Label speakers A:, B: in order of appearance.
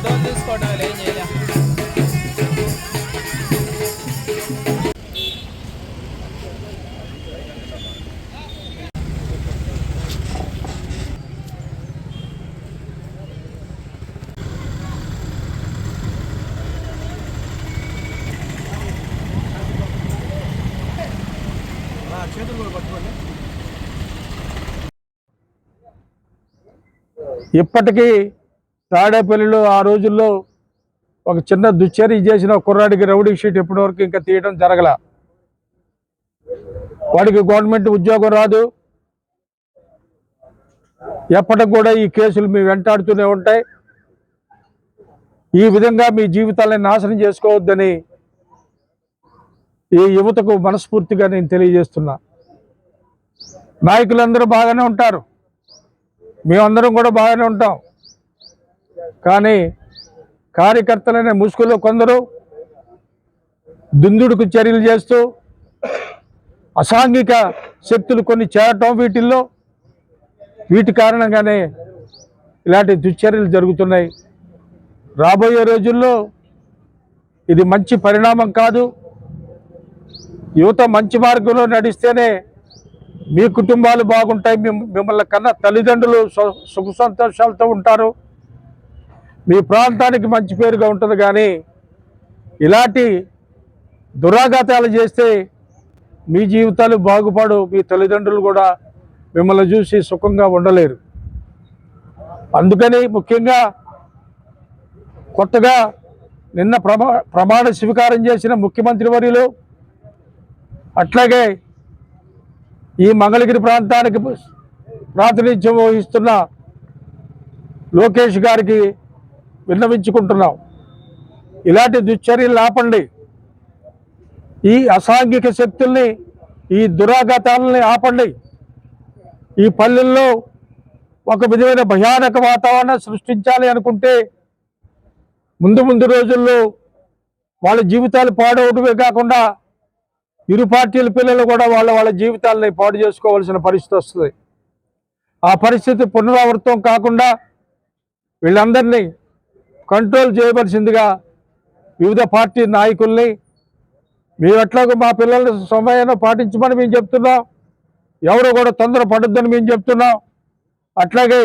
A: ఫోటోలు తీసుకోవడం ఏం చేయలేం.
B: ఇప్పటికీ తాడేపల్లిలో ఆ రోజుల్లో ఒక చిన్న దుశ్చర్య చేసిన కుర్రాడికి రౌడీ షీట్ ఇప్పటివరకు ఇంకా తీయడం జరగల. వాడికి గవర్నమెంట్ ఉద్యోగం రాదు. ఎప్పటికి కూడా ఈ కేసులు మీ వెంటాడుతూనే ఉంటాయి. ఈ విధంగా మీ జీవితాలను నాశనం చేసుకోవద్దని ఈ యువతకు మనస్ఫూర్తిగా నేను తెలియజేస్తున్నా. నాయకులందరూ బాగానే ఉంటారు, మేమందరం కూడా బాగానే ఉంటాం. కానీ కార్యకర్తలనే ముసుగులో కొందరు దుందుడుకు చర్యలు చేస్తూ అసాంఘిక శక్తులు కొన్ని చేరటం, వీటి కారణంగానే ఇలాంటి దుశ్చర్యలు జరుగుతున్నాయి. రాబోయే రోజుల్లో ఇది మంచి పరిణామం కాదు. యువత మంచి మార్గంలో నడిస్తేనే మీ కుటుంబాలు బాగుంటాయి, మిమ్మల్ని కన్నా తల్లిదండ్రులు సుఖ సంతోషాలతో ఉంటారు, మీ ప్రాంతానికి మంచి పేరుగా ఉంటుంది. కానీ ఇలాంటి దురాఘాతాలు చేస్తే మీ జీవితాలు బాగుపడు, మీ తల్లిదండ్రులు కూడా మిమ్మల్ని చూసి సుఖంగా ఉండలేరు. అందుకని ముఖ్యంగా కొత్తగా నిన్న ప్రమాణ స్వీకారం చేసిన ముఖ్యమంత్రి వర్యులు, అట్లాగే ఈ మంగళగిరి ప్రాంతానికి ప్రాతినిధ్యం వహిస్తున్న లోకేష్ గారికి విన్నవించుకుంటున్నాం. ఇలాంటి దుశ్చర్యలు ఆపండి. ఈ అసాంఘిక శక్తుల్ని, ఈ దురాఘాతాలని ఆపండి. ఈ పల్లెల్లో ఒక విధమైన భయానక వాతావరణం సృష్టించాలి అనుకుంటే ముందు రోజుల్లో వాళ్ళ జీవితాలు పాడవడమే కాకుండా ఇరు పార్టీల పిల్లలు కూడా వాళ్ళ జీవితాలని పాడు చేసుకోవాల్సిన పరిస్థితి వస్తుంది. ఆ పరిస్థితి పునరావృతం కాకుండా వీళ్ళందరినీ కంట్రోల్ చేయవలసిందిగా వివిధ పార్టీ నాయకుల్ని మేము ఎట్లాగో మా పిల్లల సమయాన్ని పాటించమని మేము చెప్తున్నాం. ఎవరు కూడా తొందర పడొద్దని మేము చెప్తున్నాం. అట్లాగే